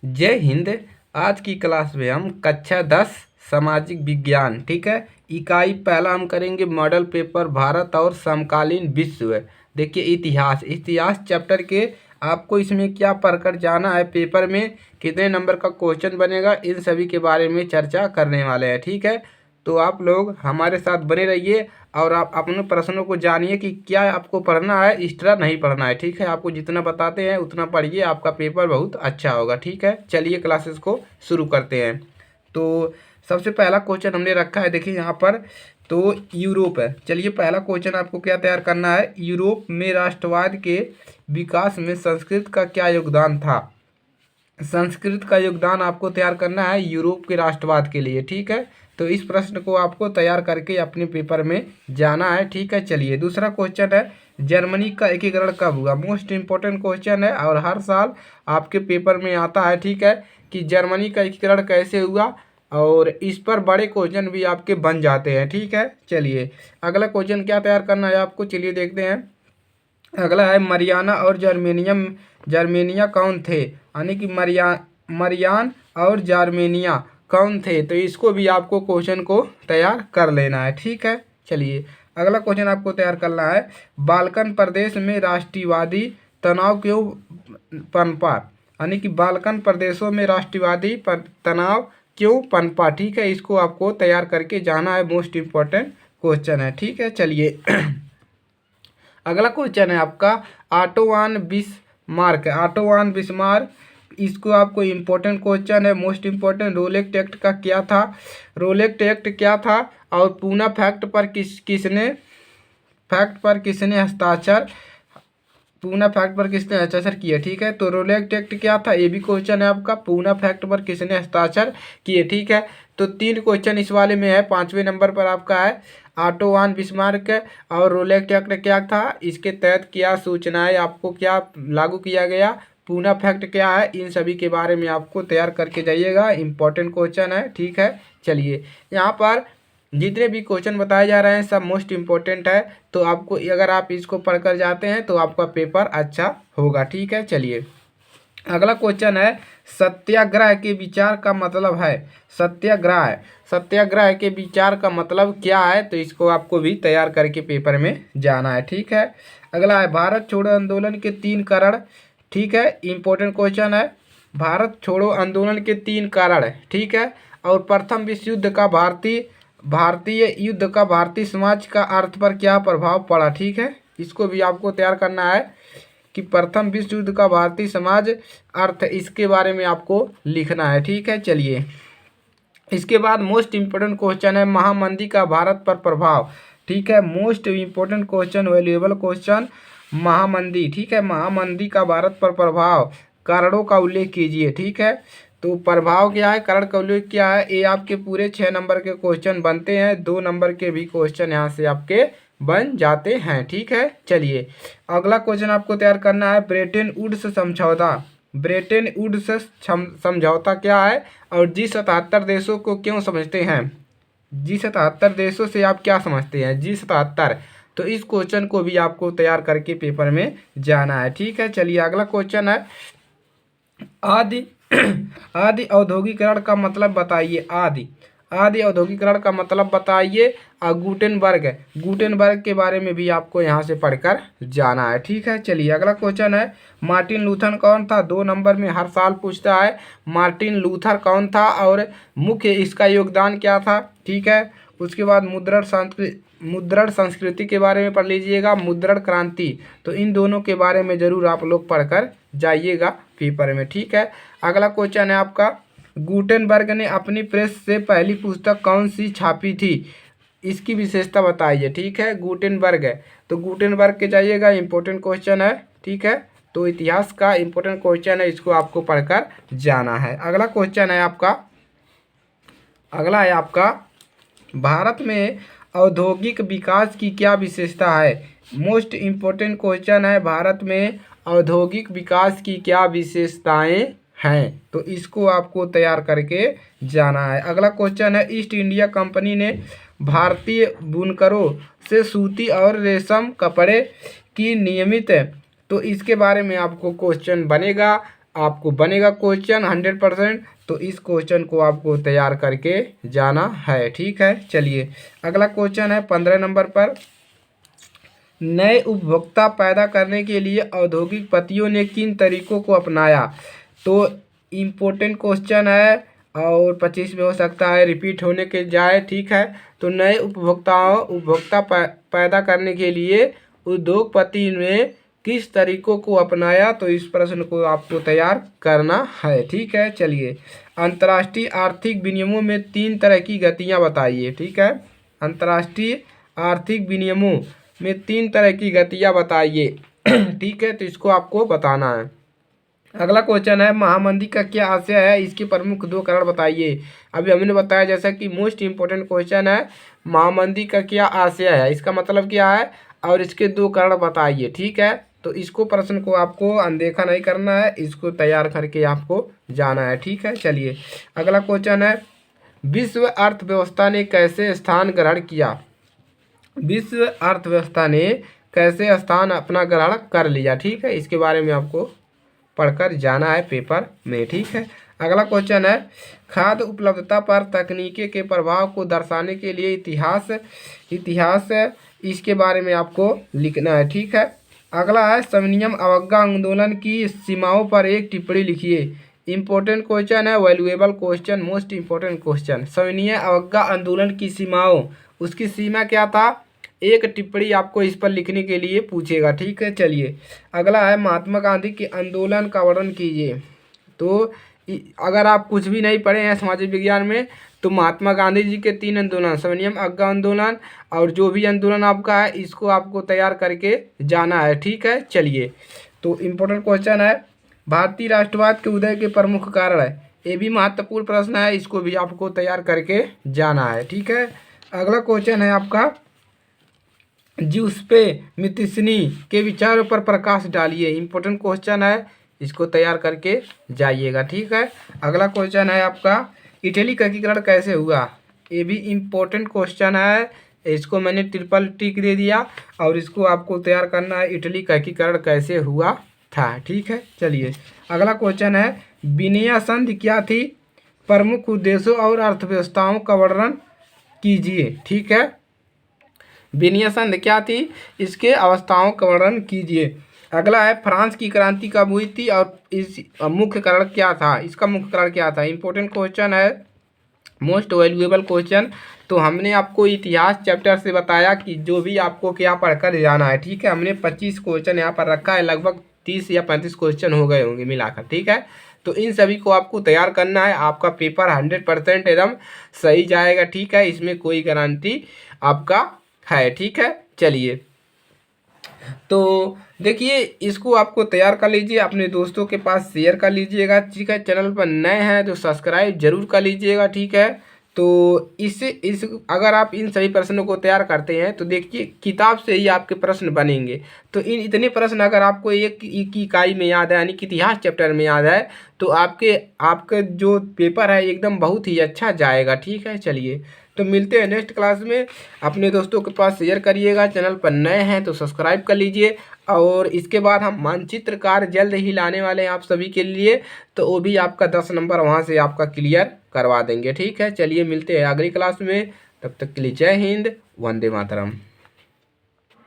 जय हिंद। आज की क्लास में हम कक्षा 10 सामाजिक विज्ञान, ठीक है, इकाई पहला हम करेंगे मॉडल पेपर भारत और समकालीन विश्व। देखिए इतिहास इतिहास चैप्टर के आपको इसमें क्या पढ़कर जाना है, पेपर में कितने नंबर का क्वेश्चन बनेगा, इन सभी के बारे में चर्चा करने वाले हैं। ठीक है, तो आप लोग हमारे साथ बने रहिए और आप अपने प्रश्नों को जानिए कि क्या आपको पढ़ना है, इस तरह नहीं पढ़ना है। ठीक है, आपको जितना बताते हैं उतना पढ़िए, आपका पेपर बहुत अच्छा होगा। ठीक है, चलिए क्लासेस को शुरू करते हैं। तो सबसे पहला क्वेश्चन हमने रखा है, देखिए यहाँ पर, तो यूरोप है। चलिए पहला क्वेश्चन आपको क्या तैयार करना है, यूरोप में राष्ट्रवाद के विकास में संस्कृत का क्या योगदान था। संस्कृत का योगदान आपको तैयार करना है यूरोप के राष्ट्रवाद के लिए। ठीक है, तो इस प्रश्न को आपको तैयार करके अपने पेपर में जाना है। ठीक है, चलिए दूसरा क्वेश्चन है, जर्मनी का एकीकरण कब हुआ। मोस्ट इंपॉर्टेंट क्वेश्चन है और हर साल आपके पेपर में आता है। ठीक है, कि जर्मनी का एकीकरण कैसे हुआ, और इस पर बड़े क्वेश्चन भी आपके बन जाते हैं। ठीक है, चलिए अगला क्वेश्चन क्या तैयार करना है आपको, चलिए देखते हैं। अगला है, मरियाना और जर्मेनिया कौन थे, यानी कि मरियान और जार्मेनिया कौन थे। तो इसको भी आपको क्वेश्चन को तैयार कर लेना है। ठीक है, चलिए अगला क्वेश्चन आपको तैयार करना है, बाल्कन प्रदेश में राष्ट्रवादी तनाव क्यों पनपा, यानी कि बाल्कन प्रदेशों में राष्ट्रवादी तनाव क्यों पनपा। ठीक है, इसको आपको तैयार करके जाना है, मोस्ट इम्पोर्टेंट क्वेश्चन है। ठीक है, चलिए अगला क्वेश्चन है आपका, ऑटोवान बिस्मार्क। ऑटोवान बिस्मार्क, इसको आपको इम्पोर्टेंट क्वेश्चन है, मोस्ट इम्पोर्टेंट। रोलेक्ट एक्ट का क्या था, रोलेक्ट एक्ट क्या था, और पूना फैक्ट पर किसने हस्ताक्षर, पूना फैक्ट पर किसने हस्ताक्षर किया। ठीक है, तो रोलेक्ट एक्ट क्या था, ये भी क्वेश्चन है आपका। पूना फैक्ट पर किसने हस्ताक्षर किए। ठीक है, तो 3 क्वेश्चन इस वाले में है। 5वें नंबर पर आपका है, ऑटोवान बिस्मार्क और रोलेक्ट एक्ट क्या था, इसके तहत क्या सूचनाएं आपको क्या लागू किया गया, पूना फैक्ट क्या है, इन सभी के बारे में आपको तैयार करके जाइएगा, इंपॉर्टेंट क्वेश्चन है। ठीक है, चलिए यहाँ पर जितने भी क्वेश्चन बताए जा रहे हैं सब मोस्ट इम्पोर्टेंट है, तो आपको अगर आप इसको पढ़कर जाते हैं तो आपका पेपर अच्छा होगा। ठीक है, चलिए अगला क्वेश्चन है, सत्याग्रह के विचार का मतलब है, सत्याग्रह के विचार का मतलब क्या है, तो इसको आपको भी तैयार करके पेपर में जाना है। ठीक है, अगला है, भारत छोड़ो आंदोलन के 3 कारण। ठीक है, इंपॉर्टेंट क्वेश्चन है, भारत छोड़ो आंदोलन के 3 कारण। ठीक है, और प्रथम विश्व युद्ध का भारतीय युद्ध का भारतीय समाज का अर्थ पर क्या प्रभाव पड़ा। ठीक है, इसको भी आपको तैयार करना है कि प्रथम विश्व युद्ध का भारतीय समाज अर्थ, इसके बारे में आपको लिखना है। ठीक है, चलिए इसके बाद मोस्ट इम्पोर्टेंट क्वेश्चन है, महामंदी का भारत पर प्रभाव। ठीक है, most important question, valuable question, महामंदी। ठीक है, महामंदी का भारत पर प्रभाव, कारणों का उल्लेख कीजिए। ठीक है, तो प्रभाव क्या है, कारण का उल्लेख क्या है, ये आपके पूरे 6 नंबर के क्वेश्चन बनते हैं, 2 नंबर के भी क्वेश्चन यहाँ से आपके बन जाते हैं। ठीक है, चलिए अगला क्वेश्चन आपको तैयार करना है, ब्रेटन वुड्स समझौता। ब्रेटन वुड्स समझौता क्या है, और G77 देशों को क्यों समझते हैं, G77 देशों से आप क्या समझते हैं, G77। तो इस क्वेश्चन को भी आपको तैयार करके पेपर में जाना है। ठीक है, चलिए अगला क्वेश्चन है, आदि आदि औद्योगिकरण का मतलब बताइए। आदि औद्योगिकरण का मतलब बताइए, और गुटेनबर्ग के बारे में भी आपको यहाँ से पढ़कर जाना है। ठीक है, चलिए अगला क्वेश्चन है, मार्टिन लूथर कौन था, 2 नंबर में हर साल पूछता है, मार्टिन लूथर कौन था और मुख्य इसका योगदान क्या था। ठीक है, उसके बाद मुद्रण संस्कृति के बारे में पढ़ लीजिएगा, मुद्रण क्रांति, तो इन दोनों के बारे में जरूर आप लोग पढ़कर जाइएगा पेपर में। ठीक है, अगला क्वेश्चन है आपका, गुटेनबर्ग ने अपनी प्रेस से पहली पुस्तक कौन सी छापी थी, इसकी विशेषता बताइए। ठीक है, गुटेनबर्ग है, तो गुटेनबर्ग के जाइएगा, इंपॉर्टेंट क्वेश्चन है। ठीक है, तो इतिहास का इंपॉर्टेंट क्वेश्चन है, इसको आपको पढ़कर जाना है। अगला क्वेश्चन है आपका, अगला है आपका, भारत में औद्योगिक विकास की क्या विशेषता है। मोस्ट इम्पोर्टेंट क्वेश्चन है, भारत में औद्योगिक विकास की क्या विशेषताएं हैं, तो इसको आपको तैयार करके जाना है। अगला क्वेश्चन है, ईस्ट इंडिया कंपनी ने भारतीय बुनकरों से सूती और रेशम कपड़े की नियमित, तो इसके बारे में आपको क्वेश्चन बनेगा। आपको बनेगा क्वेश्चन 100%। तो इस क्वेश्चन को आपको तैयार करके जाना है, ठीक है। चलिए अगला क्वेश्चन है 15 नंबर पर। नए उपभोक्ता पैदा करने के लिए औद्योगिक पतियों ने किन तरीकों को अपनाया। तो इम्पोर्टेंट क्वेश्चन है और 25 में हो सकता है रिपीट होने के जाए, ठीक है। तो नए उपभोक्ता पैदा करने के लिए उद्योगपति ने किस तरीकों को अपनाया। तो इस प्रश्न को आपको तैयार करना है, ठीक है। चलिए अंतर्राष्ट्रीय आर्थिक विनियमों में 3 तरह की गतियाँ बताइए, ठीक है। अंतर्राष्ट्रीय आर्थिक विनियमों में 3 तरह की गतियाँ बताइए ठीक है। तो इसको आपको बताना है। अगला क्वेश्चन है महामंदी का क्या आशय है, इसके प्रमुख 2 कारण बताइए। अभी हमने बताया जैसा कि मोस्ट इम्पोर्टेंट क्वेश्चन है महामंदी का क्या आशय है, इसका मतलब क्या है और इसके 2 कारण बताइए, ठीक है। तो इसको प्रश्न को आपको अनदेखा नहीं करना है, इसको तैयार करके आपको जाना है, ठीक है। चलिए अगला क्वेश्चन है विश्व अर्थव्यवस्था ने कैसे स्थान ग्रहण किया। विश्व अर्थव्यवस्था ने कैसे स्थान अपना ग्रहण कर लिया, ठीक है। इसके बारे में आपको पढ़कर जाना है पेपर में, ठीक है। अगला क्वेश्चन है खाद्य उपलब्धता पर तकनीकी के प्रभाव को दर्शाने के लिए इतिहास इसके बारे में आपको लिखना है, ठीक है। अगला है सविनियम अवज्ञा आंदोलन की सीमाओं पर एक टिप्पणी लिखिए। इंपॉर्टेंट क्वेश्चन है, valuable question, most important question. सविनय अवज्ञा आंदोलन की सीमाओं, उसकी सीमा क्या था, एक टिप्पणी आपको इस पर लिखने के लिए पूछेगा, ठीक है। चलिए अगला है महात्मा गांधी के आंदोलन का वर्णन कीजिए। तो अगर आप कुछ भी नहीं पढ़े हैं सामाजिक विज्ञान में तो महात्मा गांधी जी के 3 आंदोलन, सविनय अवज्ञा आंदोलन और जो भी आंदोलन आपका है इसको आपको तैयार करके जाना है, ठीक है। चलिए तो इम्पोर्टेंट क्वेश्चन है भारतीय राष्ट्रवाद के उदय के प्रमुख कारण है, ये भी महत्वपूर्ण प्रश्न है, इसको भी आपको तैयार करके जाना है, ठीक है। अगला क्वेश्चन है आपका ज्यूसेppe मित्तिनी के विचारों पर प्रकाश डालिए। इंपॉर्टेंट क्वेश्चन है, इसको तैयार करके जाइएगा, ठीक है। अगला क्वेश्चन है आपका इटली का एकीकरण कैसे हुआ, ये भी इम्पोर्टेंट क्वेश्चन है, इसको मैंने ट्रिपल टिक दे दिया और इसको आपको तैयार करना है इटली का एकीकरण कैसे हुआ था, ठीक है। चलिए अगला क्वेश्चन है विनया संधि क्या थी, प्रमुख उद्देश्यों और अर्थव्यवस्थाओं का वर्णन कीजिए, ठीक है। विनया संधि क्या थी, इसके अवस्थाओं का वर्णन कीजिए। अगला है फ्रांस की क्रांति कब हुई थी और इस मुख्य कारण क्या था, इसका मुख्य कारण क्या था। इंपॉर्टेंट क्वेश्चन है, मोस्ट वैल्यूएबल क्वेश्चन। तो हमने आपको इतिहास चैप्टर से बताया कि जो भी आपको क्या पढ़कर जाना है, ठीक है। हमने 25 क्वेश्चन यहाँ पर रखा है, लगभग 30 या 35 क्वेश्चन हो गए होंगे मिलाकर, ठीक है। तो इन सभी को आपको तैयार करना है, आपका पेपर 100% एकदम सही जाएगा, ठीक है। इसमें कोई गारंटी आपका है, ठीक है। चलिए तो देखिए इसको आपको तैयार कर लीजिए, अपने दोस्तों के पास शेयर कर लीजिएगा, ठीक है। चैनल पर नए हैं तो सब्सक्राइब जरूर कर लीजिएगा, ठीक है। तो इस अगर आप इन सभी प्रश्नों को तैयार करते हैं तो देखिए किताब से ही आपके प्रश्न बनेंगे। तो इन इतने प्रश्न अगर आपको एक इकाई में याद है यानी कि इतिहास चैप्टर में याद है तो आपके जो पेपर है एकदम बहुत ही अच्छा जाएगा, ठीक है। चलिए तो मिलते हैं नेक्स्ट क्लास में, अपने दोस्तों के पास शेयर करिएगा, चैनल पर नए हैं तो सब्सक्राइब कर लीजिए। और इसके बाद हम मानचित्रकार जल्द ही लाने वाले हैं आप सभी के लिए, तो वो भी आपका 10 नंबर वहाँ से आपका क्लियर करवा देंगे, ठीक है। चलिए मिलते हैं अगली क्लास में, तब तक के लिए जय हिंद, वंदे मातरम।